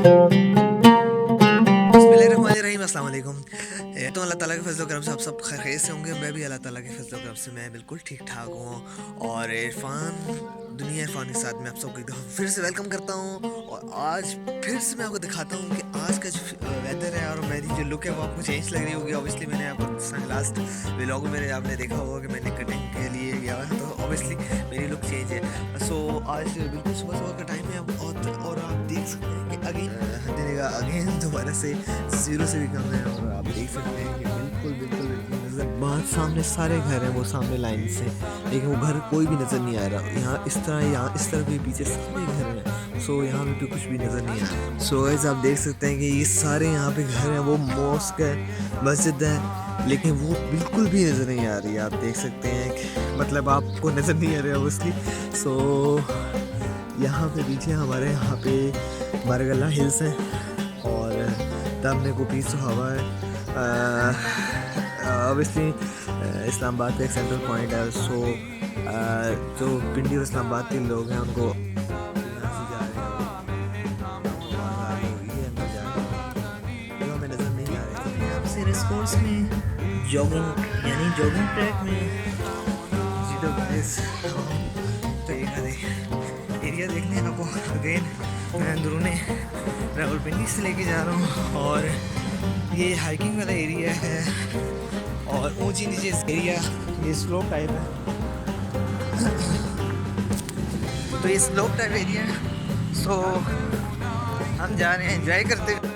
बिस्मिल्लाहिर्रहमानिर्रहीम, अस्सलाम वालेकुम। तो अल्लाह ताला के फजल करम से आप सब खैरियत से होंगे। मैं भी अल्लाह ताला के फजल करम से मैं बिल्कुल ठीक ठाक हूँ। और दुनिया इरफान के साथ मैं आप सबको एकदम फिर से वेलकम करता हूँ। और आज फिर से मैं आपको दिखाता हूँ कि आज का जो वेदर है और मेरी जो लुक है वो आपको चेंज लग रही होगी। ऑब्वियसली मैंने आपको लास्ट व्लॉग में मेरे आपने देखा होगा कि मैंने कटिंग के लिए गया था, तो ऑब्वियसली मेरी लुक चेंज है। सो आज बिल्कुल सुबह सुबह का टाइम है और आप देख सकते हैं कि अगेन दोबारा से जीरो से भी कम है। और आप देख सकते हैं कि बिल्कुल बिल्कुल बिल्कुल नज़र बाहर सामने सारे घर हैं वो सामने लाइन से, लेकिन वो घर कोई भी नज़र नहीं आ रहा। यहाँ इस तरफ भी पीछे सारे घर हैं। सो यहाँ पे कुछ भी नज़र नहीं आ रहा। सो गाइस आप देख सकते हैं कि ये सारे यहाँ पे घर हैं, वो मॉस्क है, मस्जिद है, लेकिन वो बिल्कुल भी नज़र नहीं आ रही। आप देख सकते हैं कि मतलब आपको नज़र नहीं आ रहा ऑब्वियसली। सो यहाँ पे पीछे हमारे बारगला हिल्स हैं और सामने को पीस हवा है। ऑब्वियसली इस्लामाबाद का एक सेंट्रल पॉइंट है। सो जो पिंडी और इस्लामाबाद के लोग हैं उनको यहाँ से जा रहे हैं, हमें नज़र नहीं आ रहे थे। यहाँ से रेस्कोर्स में जॉगिंग ट्रैक में तो एरिया देखने आपको अगेन मैं अंदरूनी रावलपिंडी से लेके जा रहा हूँ। और ये हाइकिंग वाला एरिया है और ऊंची नीचे एरिया, ये स्लोप टाइप है। तो ये स्लोप टाइप एरिया है। सो हम जा रहे हैं एंजॉय करते हुए।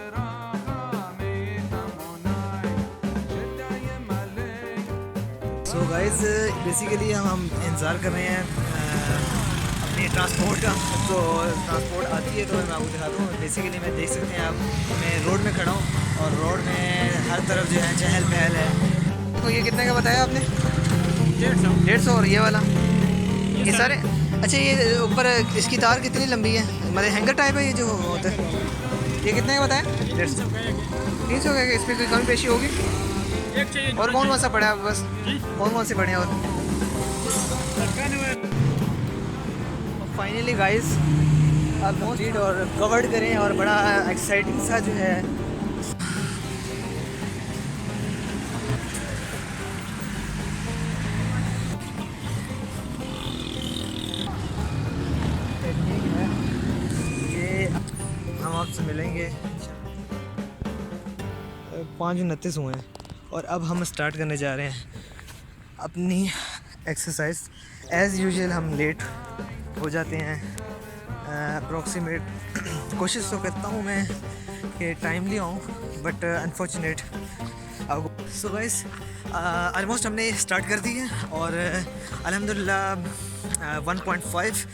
सो गाइस बेसिकली हम इंतज़ार कर रहे हैं अपनी ट्रांसपोर्ट का। तो ट्रांसपोर्ट आती है तो मैं आपको दिखाता हूँ। बेसिकली मैं देख सकते हैं आप, मैं रोड में खड़ा हूँ और रोड में हर तरफ जो है चहल पहल है। तो ये कितने का बताया आपने? 150 और ये वाला ये सारे। अच्छा ये ऊपर इसकी तार कितनी लंबी है? मतलब हैंगर टाइप है ये जो होता है। ये कितने का बताया? 300 का। इस पर कोई कमी पेशी होगी? और कौन सा पड़ा है बस? कौन से पड़े हैं? और फाइनली गाइस आप कंप्लीट और कवर्ड करें और बड़ा एक्साइटिंग सा जो है ये हम आपसे मिलेंगे। 5:29 हुए हैं और अब हम स्टार्ट करने जा रहे हैं अपनी एक्सरसाइज। एज़ यूजुअल हम लेट हो जाते हैं अप्रोक्सीमेट। कोशिश तो करता हूँ मैं कि टाइमली आऊँ, but unfortunate. So guys almost हमने स्टार्ट कर दी है और अल्हम्दुलिल्लाह 1.5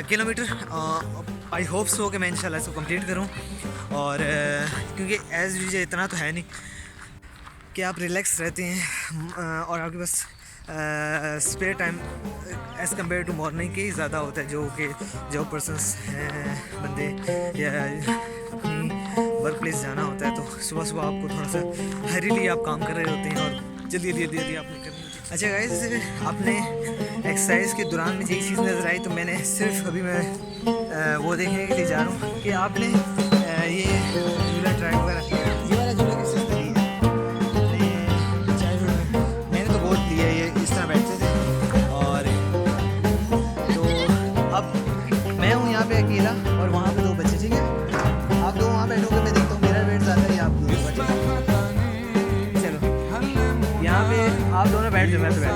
किलोमीटर आई होप सो कि मैं इंशाल्लाह इसको कंप्लीट करूँ। और क्योंकि एज़ यूजुअल इतना तो है नहीं कि आप रिलैक्स रहते हैं और आपके पास spare time as compare to morning के ही ज़्यादा होता है। जो कि जॉब पर्सनस हैं बंदे या अपनी वर्क प्लेस जाना होता है, तो सुबह सुबह आपको थोड़ा सा हरीली आप काम कर रहे होते हैं और जल्दी आपने करनी होती है। अच्छा गाइस आपने एक्सरसाइज के दौरान मुझे एक चीज़ नज़र आई, तो मैंने सिर्फ अभी मैं वो देखने के लिए जा रहा हूँ कि आपने ये झूला ट्राई वगैरह ये वाला झूला किस चीज़ का लिया? मैंने तो बहुत लिया, ये इस तरह बैठते थे। और तो अब मैं हूँ यहाँ पे अकेला और वहाँ पे 2 बच्चे, ठीक है? आप 2 वहाँ बैठोगे, मैं देखता हूँ मेरा वेट ज़्यादा है या आप 2 बच्चे। चलो यहाँ पे आप दोनों बैठ जाओ, मैं तो बैठ।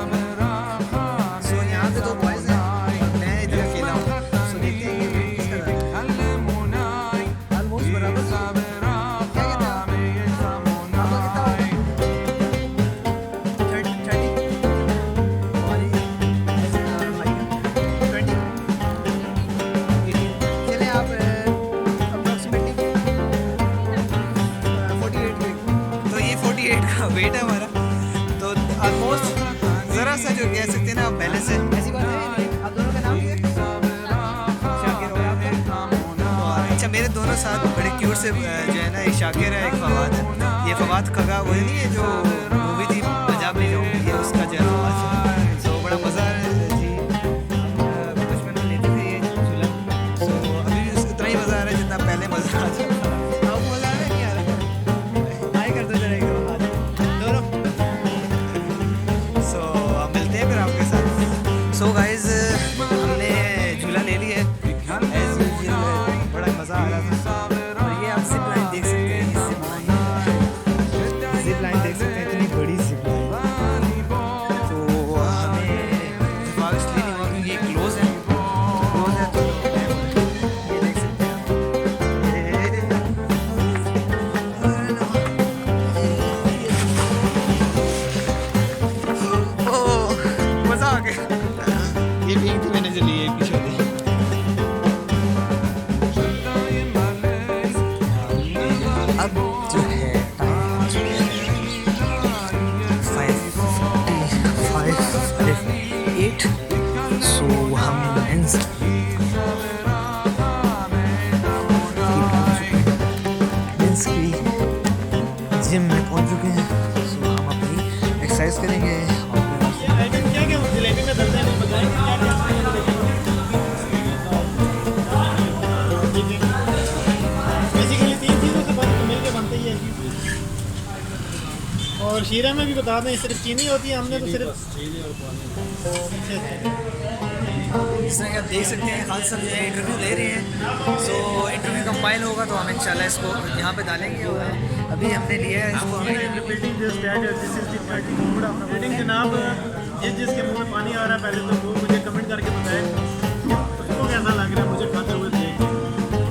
सो यहाँ पे 2 बॉयज़ हैं और मैं इधर अकेला हूँ। सो देखते हैं कि वेट किसका ज़्यादा है। ऑलमोस्ट बराबर। क्या कहते हैं आपका कितना होगा? 30 और ये 20। चले आप अप्रॉक्सीमेटली 48 वेट। तो ये 48 का वेट है हमारा। तो ऑलमोस्ट ज़रा सा जो कह सकते हैं ना आप बैलेंस है। ऐसी बात है। आप दोनों का नाम क्या है? शाकिर और आपका? अच्छा मेरे दोनों साथ बड़े क्यूट से जो है ना, एक शाकिर है एक फवाद है। ये फवाद खगा वही नहीं है जो मूवी थी पंजाब ले जाऊँ, ये उसका जो है फवाद है। तो बड़ा मज़ा है जी। बचपन में लेते थे ये झूला। सो अभी भी उतना ही मज़ा आ रहा है जितना पहले मज़ा आता था। अब जो है टाइम हो चुका है 5:58। सो हम मेंस की जिम में पहुंच चुके हैं। सो हम अपनी एक्सरसाइज करेंगे और और शीरा में भी बता दें सिर्फ चीनी होती है, हमने तो सिर्फ जैसा कि आप देख सकते हैं खान साहब जो है इंटरव्यू ले रहे हैं। सो इंटरव्यू कंपाइल होगा तो हम इंशाल्लाह इसको यहाँ पे डालेंगे। और अभी हमने लिया है इसको रेटिंग जनाब, जिसके मुंह में पानी आ रहा है पहले तो वो मुझे कमेंट करके बताएं उसको कैसा लग रहा है मुझे खाते हुए देख के।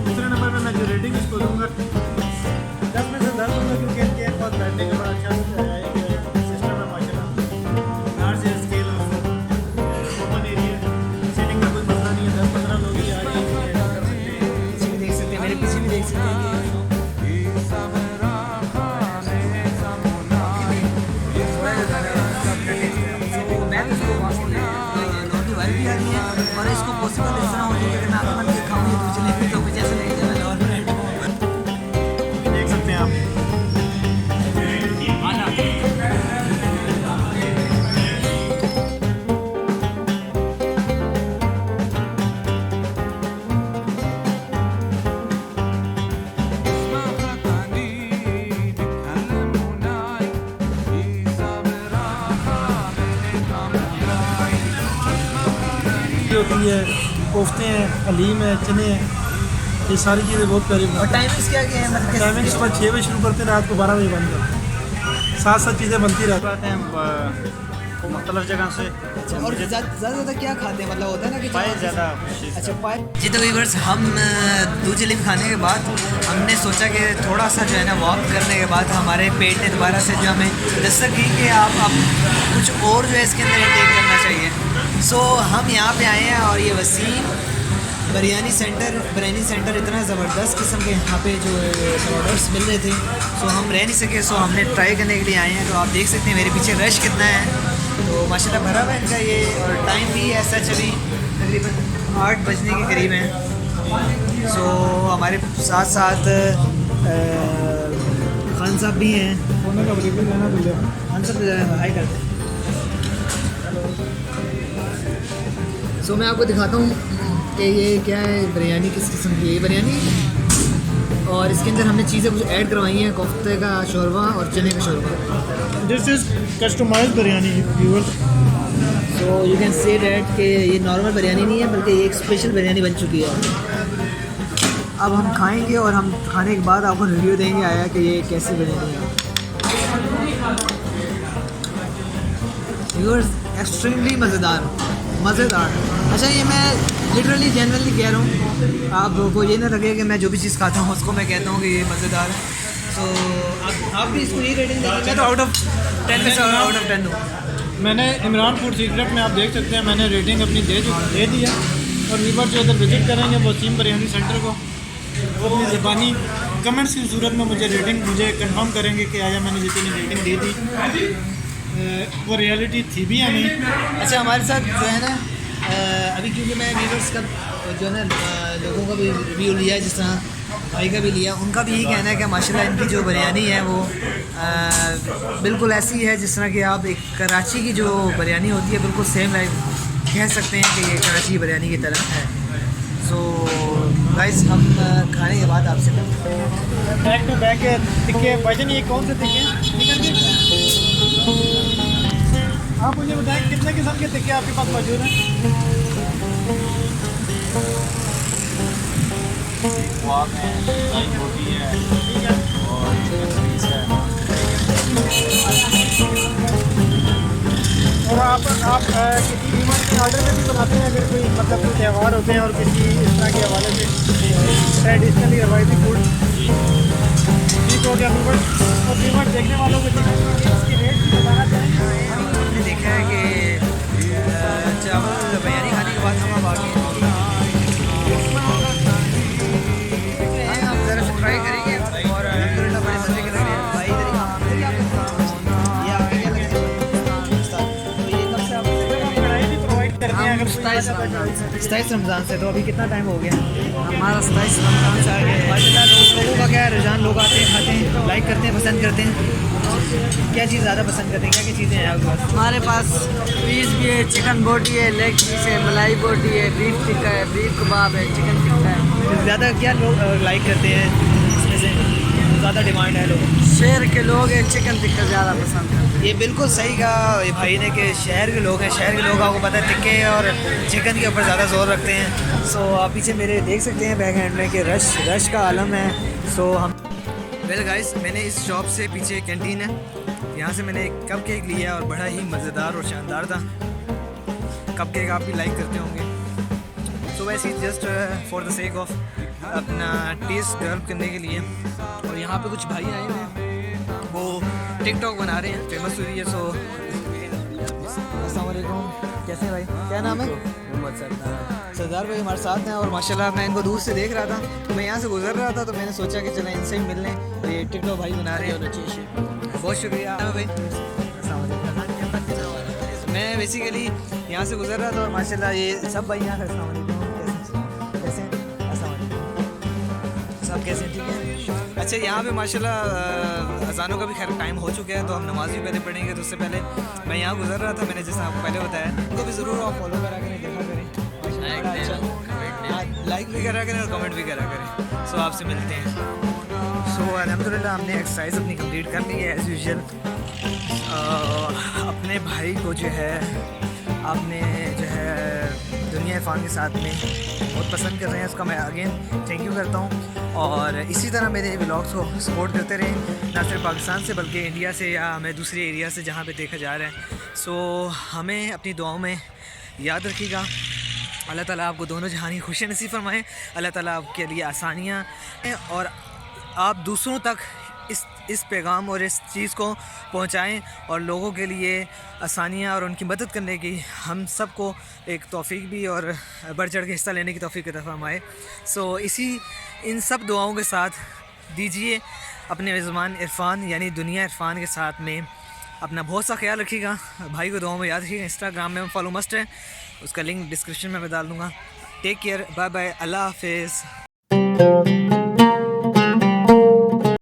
दूसरे नंबर पे मैं जो रेटिंग इसको दूँगा 10 में से 10 दूँगा, क्योंकि इनके पास बैठने का बड़ा अच्छा सिस्टम है माशाल्लाह। Large scale open area, seating का कोई मसला नहीं है। 10-15 लोग ही आ रहे हैं, पीछे भी देख सकते हैं, मेरे पीछे भी देख सकते हैं। और इसको पॉसिबल इस तरह हो जाए कि मैं आपको मन के खाऊँ तो चले तो कुछ ऐसा लगेगा मैं और देख सकते हैं आप। होती है, कोफ्ते हैं, हलीम है, चने हैं, ये सारी चीज़ें बहुत प्यारी और टाइमिंग्स क्या क्या है मतलब टाइमिंग सुबह 6 बजे शुरू करते हैं, रात को 12 बजे बंद करते हैं। साथ चीज़ें बनती रहती हैं मुख्तलिफ जगह से। और ज़्यादा क्या खाते हैं मतलब होता है ना कि पाए ज़्यादा। अच्छा पाए जी। तो व्यूअर्स हम दूध जलेबी खाने के बाद हमने सोचा कि थोड़ा सा जो है ना वॉक करने के बाद हमारे पेट ने दोबारा से जो हमें दस्तक दी कि आप अब कुछ और जो है इसके अंदर इंटेक करना चाहिए। सो हम यहाँ पे आए हैं और ये वसीम बिरयानी सेंटर इतना ज़बरदस्त किस्म के यहाँ पे जो ऑर्डर्स मिल रहे थे। सो हम रह नहीं सके, सो हमने ट्राई करने के लिए आए हैं। तो आप देख सकते हैं मेरे पीछे रश कितना है, तो माशाल्लाह भरा हुआ है इनका ये। और टाइम भी ऐसा अभी तकरीबन 8 बजने के करीब हैं। सो हमारे साथ साथ खान साहब भी हैं। खान साहब हाई करते हैं। सो मैं आपको दिखाता हूँ कि ये क्या है, बिरयानी किस किस्म की है। ये बिरयानी और इसके अंदर हमने चीज़ें कुछ ऐड करवाई हैं, कोफ्ते का शोरबा और चने का शोरबा। This is customized biryani viewers. So you can say that कि ये नॉर्मल बिरयानी नहीं है बल्कि ये एक स्पेशल बिरयानी बन चुकी है। अब हम खाएंगे और हम खाने के बाद आपको रिव्यू देंगे आया कि ये कैसी बिरयानी है। व्यूअर्स एक्सट्रीमली मज़ेदार। अच्छा ये मैं लिटरली जेनरली कह रहा हूँ, आप लोगों को ये ना लगे कि मैं जो भी चीज़ खाता हूँ उसको मैं कहता हूँ कि ये मज़ेदार है। सो आप भी इसको ये रेटिंग देंगे? मैं तो आउट ऑफ 10 में से आउट ऑफ 10 दूँ। मैंने इमरान फूड सीक्रेट में आप देख सकते हैं मैंने रेटिंग अपनी दे दी है। और वीवर जो इधर विज़िट करेंगे वसीम बिरयानी सेंटर को, वो अपनी ज़बानी कमेंट्स की सूरत में मुझे कंफर्म करेंगे कि आया मैंने जितनी रेटिंग दे दी वो रियलिटी थी भी या नहीं। अच्छा हमारे साथ जो है ना अभी क्योंकि मैं व्यूवर्स का जो है ना लोगों का भी रिव्यू लिया है, जिस तरह भाई का भी लिया, उनका भी यही कहना है कि माशाल्लाह इनकी जो बिरयानी है वो बिल्कुल ऐसी है जिस तरह कि आप एक कराची की जो बिरयानी होती है बिल्कुल सेम लाइक कह सकते हैं कि ये कराची की बिरयानी की तरह है। सो गाइस हम खाने के बाद आपसे बैक टू बैक टिक्के भाईजान, ये कौन से टिक्के हैं? आप मुझे बताएं कितने किस्म के टिक्के आपके पास मौजूद हैं? रोटी है और चिकन पीस है। और आप किसी इवेंट के ऑर्डर में भी बनाते हैं अगर कोई मतलब कोई त्यौहार होते हैं और किसी इस तरह के हवाले से ट्रेडिशनली रवायती फूड ठीक हो गया वीवर। और वीवर देखने वालों को इसके रेट भी बताना चाहेंगे। हमने देखा है कि चावल बिरयानी खाने के बाद हम अब आगे हम ज़रा से ट्राई करेंगे और अल्हम्दुलिल्लाह 27 रमज़ान से। तो अभी कितना टाइम हो गया? हमारा 27 रमज़ान से आगे माशाल्लाह लोगों का क्या है रुझान, लोग आते हैं, खाते हैं, लाइक करते हैं, पसंद करते हैं। क्या चीज़ ज़्यादा पसंद करते हैं, क्या क्या चीज़ें हैं आपके पास? हमारे पास पीस भी है, चिकन बोटी है, लेग पीस है, मलाई बोटी है, बीफ टिक्का है, बीफ कबाब है, चिकन टिक्का है। ज़्यादा क्या लोग लाइक करते हैं, इसमें से ज़्यादा डिमांड है लोग? शहर के लोग हैं चिकन टिक्का ज़्यादा पसंद करते हैं। ये बिल्कुल सही कहा ये भाई ने कि शहर के लोग हैं, शहर के लोग आपको पता है टिक्के और चिकन के ऊपर ज़्यादा जोर रखते हैं। सो आप पीछे मेरे देख सकते हैं बैक हैंड में कि रश का आलम है। सो हम वेल गाइस, मैंने इस शॉप से पीछे एक कैंटीन है, यहाँ से मैंने एक कप केक लिया और बड़ा ही मज़ेदार और शानदार था। कप केक आप भी लाइक करते होंगे। सो वैसे ही just for the sake of अपना टेस्ट डेवलप करने के लिए। और यहाँ पे कुछ भाई आए हैं, वो टिकटॉक बना रहे हैं, फेमस हुई है। सो अस्सलाम वालेकुम, कैसे हैं भाई? क्या नाम है? सरदार भाई हमारे साथ हैं। और माशाल्लाह मैं इनको दूर से देख रहा था, मैं यहाँ से गुजर रहा था तो मैंने सोचा कि चलो इनसे ही मिल लें। ये टिकटॉक भाई बना रहे हैं, बहुत शुक्रिया भाई। अस्सलाम वालेकुम। मैं बेसिकली यहाँ से गुजर रहा था और माशाल्लाह ये सब भाई यहाँ से अस्सलाम वालेकुम, कैसे हैं? अस्सलाम वालेकुम, सब कैसे हैं? ठीक है। अच्छा, यहाँ पे माशाल्लाह अज़ानों का भी खैर टाइम हो चुका है, तो हम नमाज़ भी पहले पढ़ेंगे। तो उससे पहले मैं यहाँ गुजर रहा था, मैंने जैसा आपको पहले बताया, उनको भी ज़रूर आप फॉलो करा करें, देखा करें, लाइक भी करा करें और कमेंट भी करा करें। सो आपसे मिलते हैं। सो अल्हम्दुलिल्लाह हमने एक्सरसाइज अपनी कंप्लीट कर ली है एज़ यूजुअल। अपने भाई को जो है आपने जो है दुनिया इरफान के साथ में बहुत पसंद कर रहे हैं, उसका मैं अगेन थैंक यू करता हूँ। और इसी तरह मेरे व्लॉग्स को सपोर्ट करते रहें, ना सिर्फ पाकिस्तान से बल्कि इंडिया से या हमें दूसरे एरिया से जहाँ पे देखा जा रहा है। सो हमें अपनी दुआओं में याद रखिएगा। अल्लाह ताला आपको दोनों जहानी खुशी नसीब फरमाए, अल्लाह ताला आपके लिए आसानियाँ और आप दूसरों तक इस पैगाम और इस चीज़ को पहुंचाएं और लोगों के लिए आसानियाँ और उनकी मदद करने की हम सब को एक तौफीक भी और बढ़ चढ़ के हिस्सा लेने की तौफीक अता फरमाए। सो इन सब दुआओं के साथ दीजिए अपने मेज़बान इरफान यानी दुनिया इरफान के साथ में अपना बहुत सा ख्याल रखिएगा। भाई को दुआओं में याद रखिएगा। इंस्टाग्राम में फॉलो मस्ट है, उसका लिंक डिस्क्रिप्शन में मैं डाल दूँगा। टेक केयर, बाय बाय, अल्लाह हाफिज़।